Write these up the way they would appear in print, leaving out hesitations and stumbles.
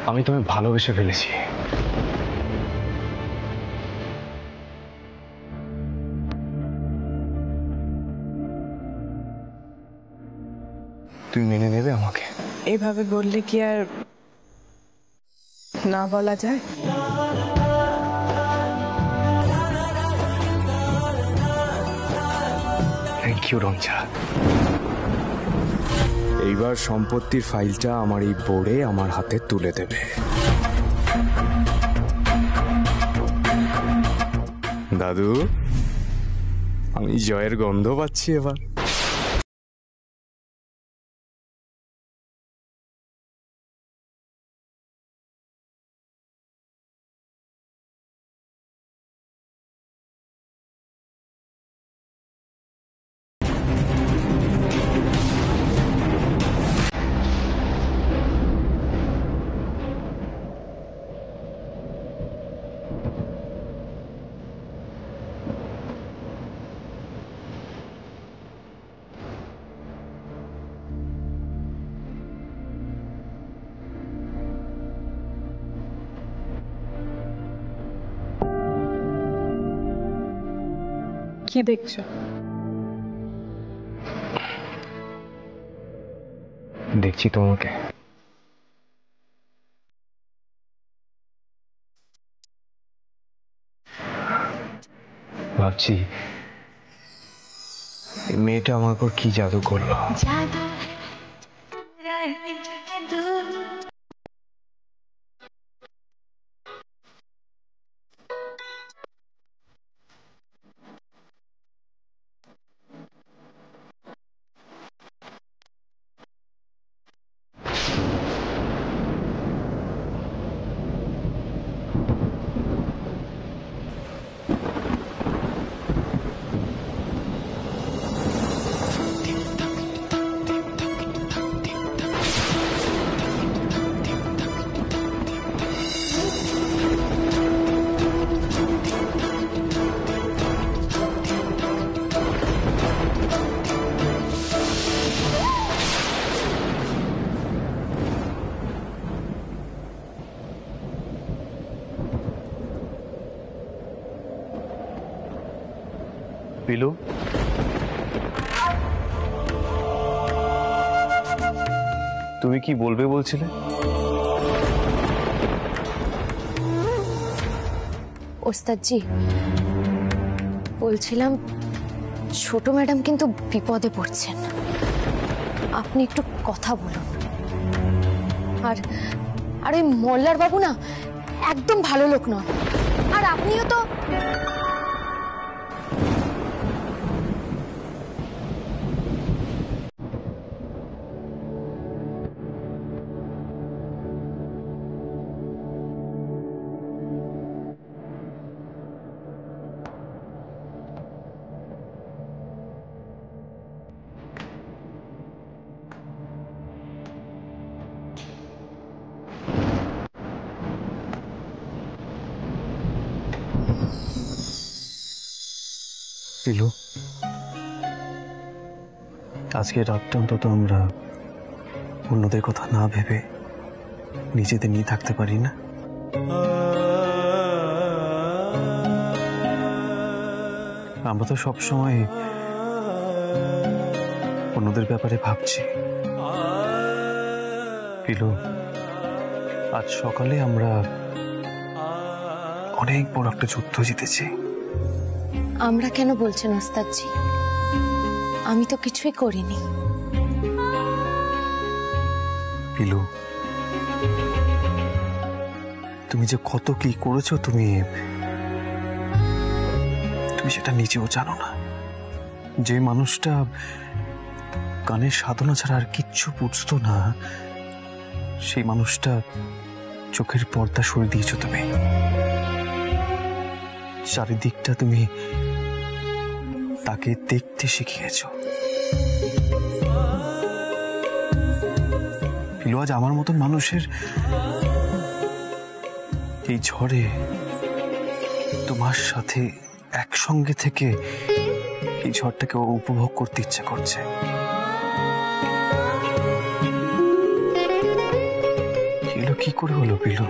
আমি তোমায় ভালোবেসে ফেলেছি। তুমি মেনে নেবে আমাকে? এভাবে বললে কি আর না বলা যায়? Thank you Ranja. এইবার সম্পত্তির ফাইলটা আমার এই বোর্ডে আমার হাতে তুলে দেবে। দাদু, আমি জয়ের গন্ধ পাচ্ছি এবার। কি দেখছো? দেখছি তোমাকে। ভাবছি এই মেয়েটা আমার উপর কি জাদু করলো। পিলু, তুমি কি বলবে বলছিলে? ওস্তাদজি, বলছিলাম ছোট ম্যাডাম কিন্তু বিপদে পড়ছেন, আপনি একটু কথা বলুন। আর আর ওই মোল্লার বাবু না একদম ভালো লোক নন, আর আপনিও তো। পিলু, আজকে রাতটা অন্তত আমরা অন্যদের কথা না ভেবে নিজেদের নিয়ে থাকতে পারি না? আমরা তো সবসময় অন্যদের ব্যাপারে ভাবছি। পিলু, আজ সকালে আমরা অনেক বড় একটা যুদ্ধ জিতেছি। আমরা কেন বলছেন ওস্তাদজি? আমি তো কিছুই করিনি। পিলু, তুমি যে কত কি করেছো তুমি সেটা নিজেও জানো না। যে মানুষটা গানের সাধনা ছাড়া আর কিচ্ছু বুঝতো না, সেই মানুষটা চোখের পর্দা সরিয়ে দিয়েছো তুমি। চারিদিকটা তুমি তাকে দেখতে শিখিয়েছো। পিলু, আজ আমার মতন মানুষের এই ঝড়ে তোমার সাথে একসঙ্গে থেকে এই ঝড়টাকে উপভোগ করতে ইচ্ছে করছে। কি করে হলো পিলু?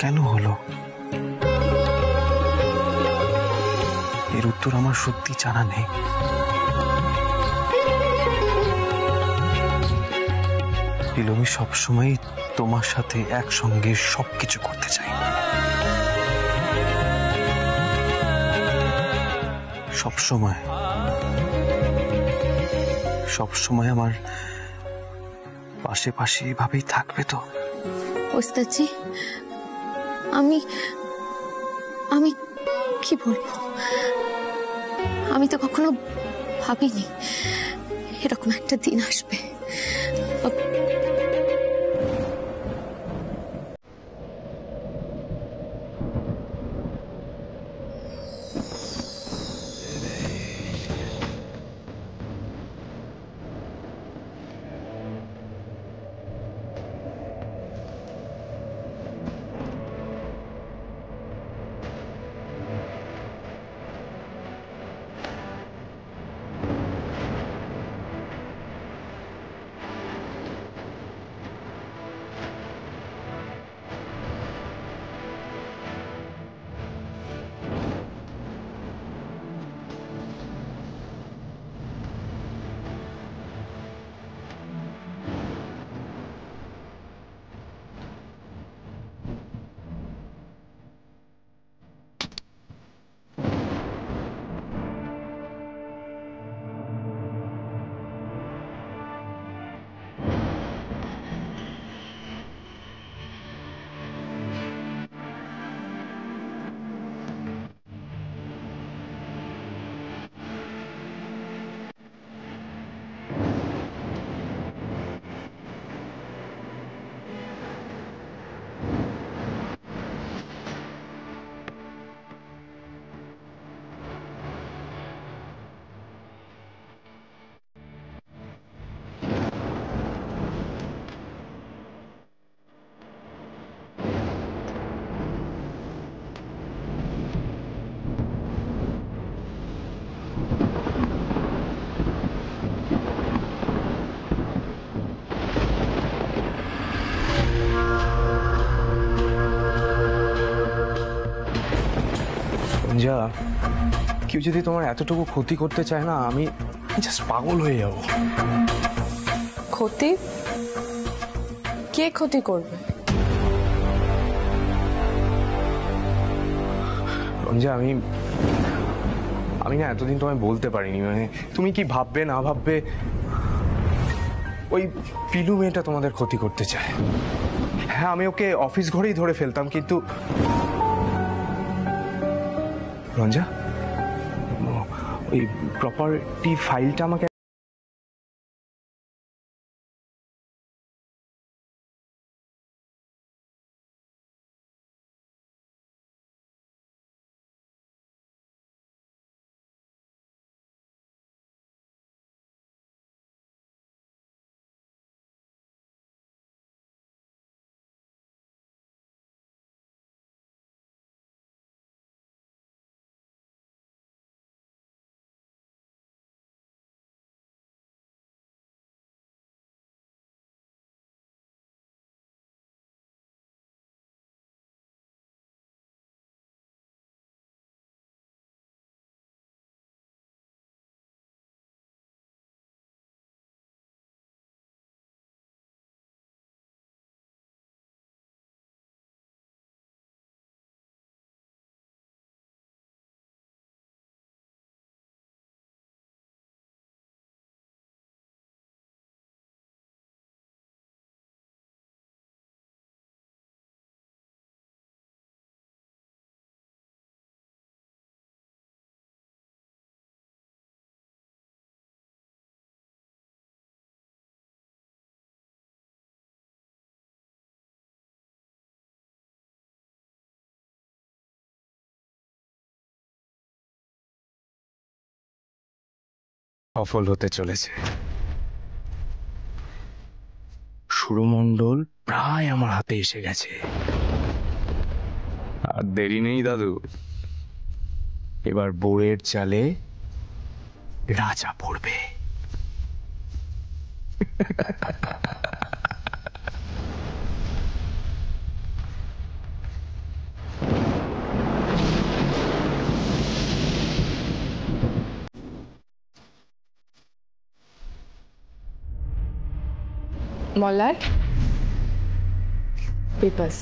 কেন হলো? এর উত্তর আমার সত্যি জানা নেই। পিলু, আমি সবসময় তোমার সাথে একসঙ্গে সবকিছু করতে চাই। সবসময় সবসময় আমার পাশে পাশে এভাবেই থাকবে তো? ওস্তাদজি, আমি আমি কি বলবো, আমি তো কখনো ভাবিনি এরকম একটা দিন আসবে। যা, কেউ যদি তোমার এতটুকু ক্ষতি করতে চায় না, আমি জাস্ট পাগল হয়ে যাব। ক্ষতি? কে ক্ষতি করবে? রঞ্জা, আমি না এতদিন তোমায় বলতে পারিনি, মানে তুমি কি ভাববে না ভাববে। ওই পিলু মেয়েটা তোমাদের ক্ষতি করতে চায়। হ্যাঁ, আমি ওকে অফিস ঘরেই ধরে ফেলতাম, কিন্তু রঞ্জা, ওই প্রপার্টি ফাইলটা আমাকে সফল হতে চলেছে। সুরমণ্ডল প্রায় আমার হাতে এসে গেছে। আর দেরি নেই দাদু, এবার বউয়ের চালে রাজা পড়বে। মল্লার পেপার্স।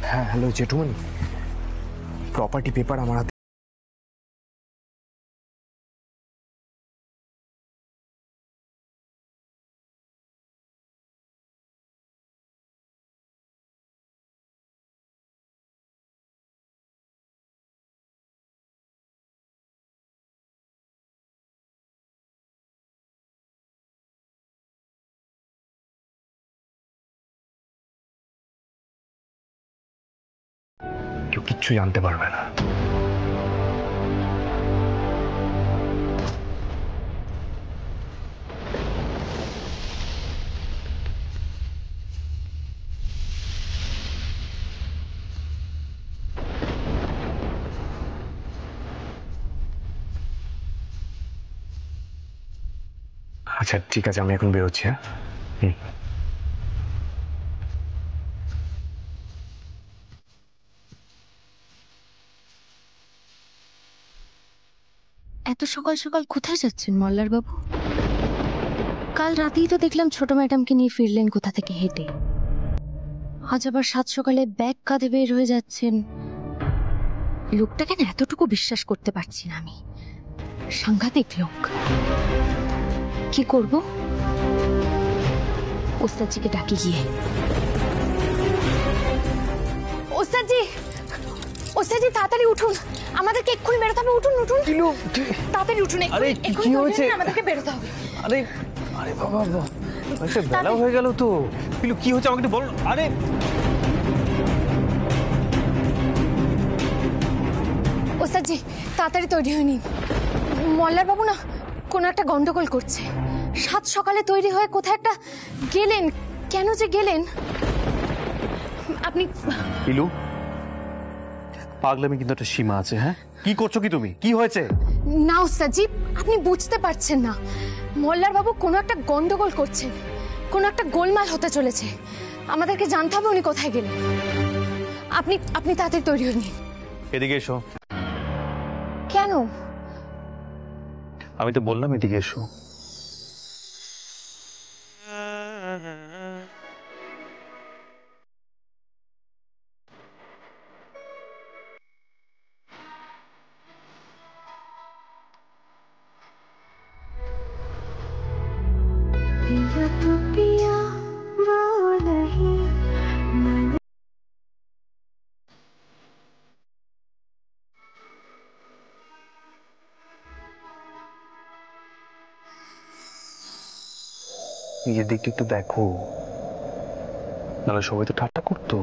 হ্যাঁ হ্যালো জেঠুমনি, প্রপার্টি পেপার আমার হাতে। কেউ কিচ্ছু জানতে পারবে না। আচ্ছা ঠিক আছে, আমি এখন বেরোচ্ছি। হ্যাঁ এত সকাল সকাল কোথায় যাচ্ছেন মল্লার বাবু? কাল রাতেই তো দেখলাম ছোট ম্যাডামকে নিয়ে ফিরলেন কোথা থেকে হেঁটে। আজ আবার সাত সকালে ব্যাগ কাঁধে বের হয়ে যাচ্ছেন। লোকটাকে না এতটুকু বিশ্বাস করতে পারছি না আমি। সাংঘাতিক লোক। কি করব? ওস্তাদজিকে ডাকি গিয়ে। ওস্তাদজি, ওস্তাদজি তাড়াতাড়ি উঠুন, আমাদেরকে এক্ষুনি বেরোতে হবে। উঠুন উঠুন, তাড়াতাড়ি উঠুন। আরে, কি হয়েছে? আমাদেরকে বেরোতে হবে। আরে আরে বাবা, বেলা হয়ে গেল তো। পিলু, কি হচ্ছে আমাকে একটু বল। আরে ওস্তাদজি তাড়াতাড়ি তৈরি হয়ে নিন। মল্লার বাবু না কোনো একটা গন্ডগোল করছে। সাত সকালে তৈরি হয়ে কোথায় একটা গেলেন। কেন যে গেলেন আপনি? পিলু, পাগলামি কিন্তু একটা সীমা আছে। হ্যাঁ, কি করছো কি তুমি? কি হয়েছে? না ওস্তাদজি, আপনি বুঝতে পারছেন না। মল্লার বাবু কোনো একটা গন্ডগোল করছেন, কোনো একটা গোলমাল হতে চলেছে। আমাদেরকে জানতে হবে উনি কোথায় গেলেন। আপনি আপনি তাড়াতাড়ি তৈরি হয়ে নিন। এদিকে এসো। কেন? আমি তো বললাম এদিকে এসো। নিজের দিকটা একটু দেখো, নাহলে সবাই তো ঠাট্টা করতো।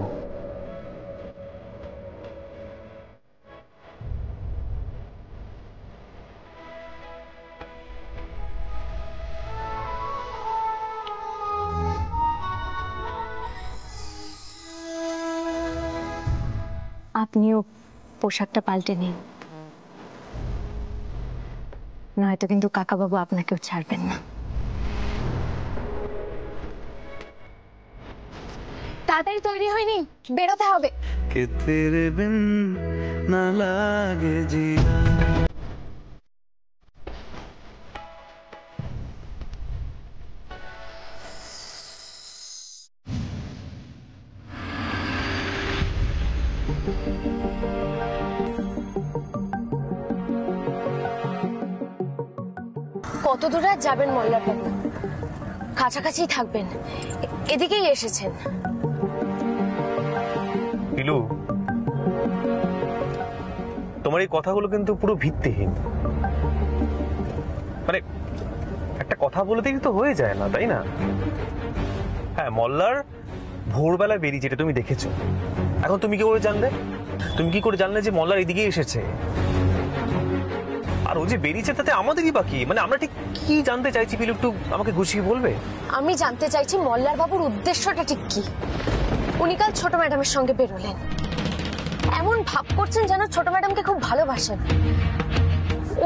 আপনিও পোশাকটা পাল্টে নিন, নয়তো কিন্তু কাকাবাবু আপনাকেও ছাড়বেন না। তাড়াতাড়ি তৈরি হয়নি, বেরোতে হবে। कि तेरे बिन न लागे जीना। কত দূরে আর যাবেন মল্লার বাবু? কাছাকাছি থাকবেন, এদিকেই এসেছেন। পিলু, তোমার এই কথাগুলো কিন্তু পুরো ভিত্তিহীন। মানে একটা কথা বলতেই তো হয়ে যায় না, তাই না? হ্যাঁ, মল্লার ভোরবেলা বেরিয়েছে, এটা তুমি দেখেছো। এখন তুমি কি করে জানলে? তুমি কি করে জানলে যে মল্লার এদিকে এসেছে? আর ও যে বেরিয়েছে তাতে আমাদেরই বাকি, মানে আমরা ঠিক কি জানতে চাইছি পিলু, একটু আমাকে গুছিয়ে বলবে? আমি জানতে চাইছি মল্লার বাবুর উদ্দেশ্যটা ঠিক কি। উনি কাল ছোট ম্যাডামের সঙ্গে বেরোলেন, এমন ভাব করছেন যেন ছোট ম্যাডামকে খুব ভালোবাসেন।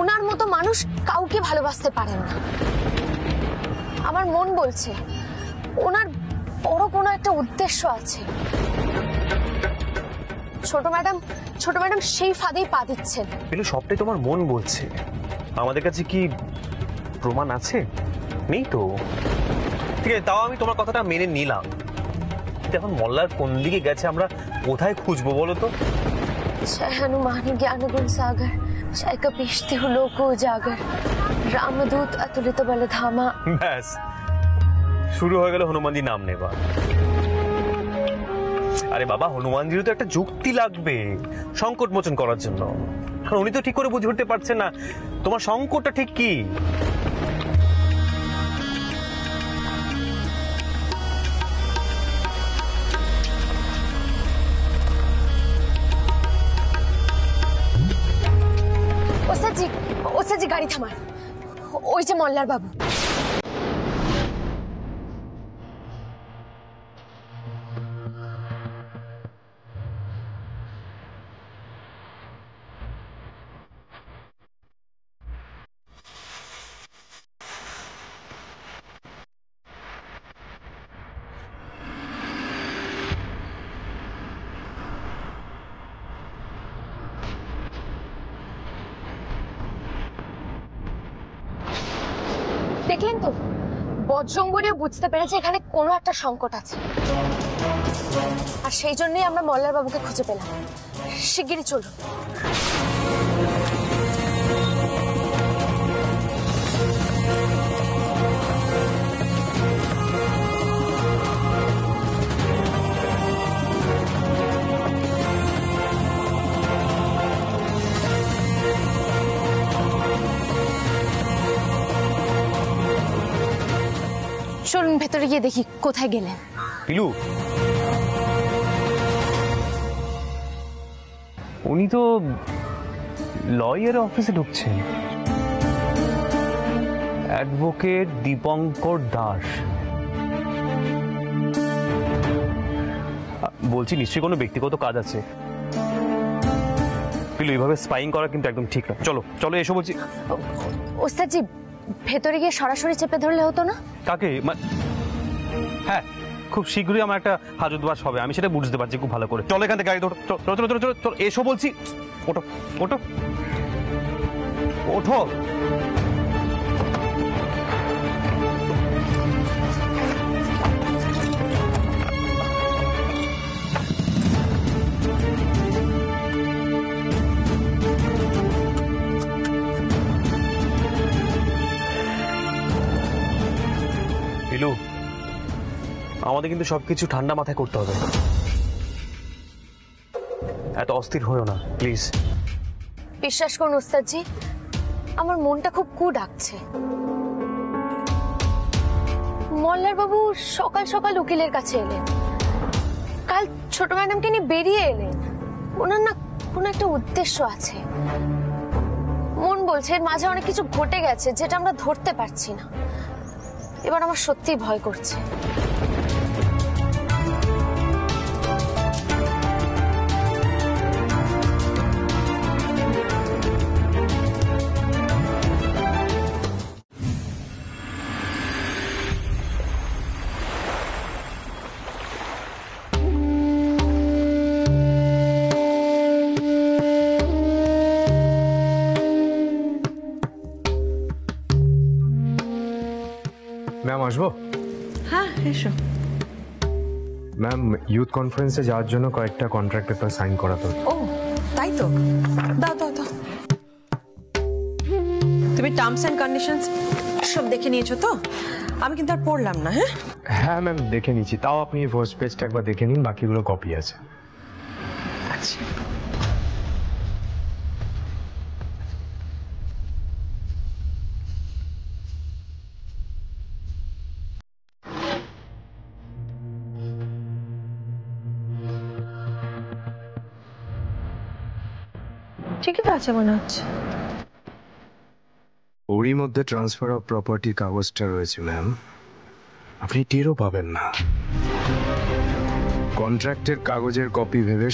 ওনার মতো মানুষ কাউকে ভালোবাসতে পারেন না। আমার মন বলছে ওনার বড় কোনো একটা উদ্দেশ্য আছে। ছোট ম্যাডাম সেই ফাঁদেই পা দিচ্ছেন। পিলু, সবটাই তোমার মন বলছে, আমাদের কাছে কি প্রমাণ আছে? নেই তো। ঠিক আছে, তাও আমি তোমার কথাটা মেনে নিলাম। এখন মল্লার কোন দিকে গেছে আমরা কোথায় খুঁজবো বলো তো? जय हनुमान ज्ञान गुण सागर, जय कपीश लोक उजागर, रामदूत अतुलित बल धामा। ব্যাস, শুরু হয়ে গেল হনুমানজি নাম নেবা। আরে বাবা, হনুমানজিরও তো একটা যুক্তি লাগবে সংকট মোচন করার জন্য। কারণ উনি তো ঠিক করে বুঝে উঠতে পারছেন না তোমার সংকটটা ঠিক কি। ওস্তাদজি গাড়ি থামান, ওই যে মল্লার বাবু। দেখলেন তো, বজ্রঙ্গরে বুঝতে পেরেছে এখানে কোনো একটা সংকট আছে, আর সেই জন্যই আমরা মল্লার বাবুকে খুঁজে পেলাম। শিগগিরই চলুন। চলুন ভেতরে গিয়ে দেখি কোথায় গেলেন। পিলু, উনি তো লয়ার অফিসে ঢুকছেন। অ্যাডভোকেট দীপঙ্কর দাস। বলছি নিশ্চয়ই কোনো ব্যক্তিগত কাজ আছে। পিলু, এইভাবে স্পাইং করা কিন্তু একদম ঠিক না। চলো চলো, এসো বলছি। ওস্তাদজি, ভেতরে গিয়ে সরাসরি চেপে ধরলে হতো না? কাকে? হ্যাঁ, খুব শীঘ্রই আমার একটা হাজতবাস হবে, আমি সেটা বুঝতে পারছি খুব ভালো করে। চলো এখান থেকে গাড়ি ধরো, চলো চলো চলো চলো, এসো বলছি। ওঠো ওঠো ওঠো। পিলু, আমাদের কিন্তু সবকিছু ঠান্ডা মাথায় করতে হবে। এত অস্থির হয়েও না প্লিজ। বিশ্বাস করুন ওস্তাদজি, আমার মনটা খুব কু ডাকছে। মল্লার বাবু সকাল সকাল উকিলের কাছে এলেন, কাল ছোট ম্যাডামকে নিয়ে বেরিয়ে এলেন। ওনার না কোনো একটা উদ্দেশ্য আছে। মন বলছে এর মাঝে অনেক কিছু ঘটে গেছে যেটা আমরা ধরতে পারছি না। এবার আমার সত্যিই ভয় করছে। আসবো? হ্যাঁ এসো। ম্যাম, ইউথ কনফারেন্সে যাওয়ার জন্য কয়েকটা কন্ট্রাক্ট পেপার সাইন করা তো। ও তাই তো, দাও দাও দাও। তুমি টার্মস অ্যান্ড কন্ডিশনস সব দেখে নিয়েছো তো? আমি কিন্তু আর পড়লাম না। হ্যাঁ হ্যাঁ ম্যাম, দেখে নিচ্ছি। তাও আপনি ফার্স্ট পেজটা একবার দেখে নিন, বাকিগুলো কপি আছে। আচ্ছা। ঠিকই তো আছে মনে হচ্ছে। ওরই মধ্যে ট্রান্সফার অফ প্রপার্টির কাগজটা রয়েছে ম্যাম, আপনি টেরও পাবেন না। কন্ট্রাক্টের কাগজের কপি ভেবে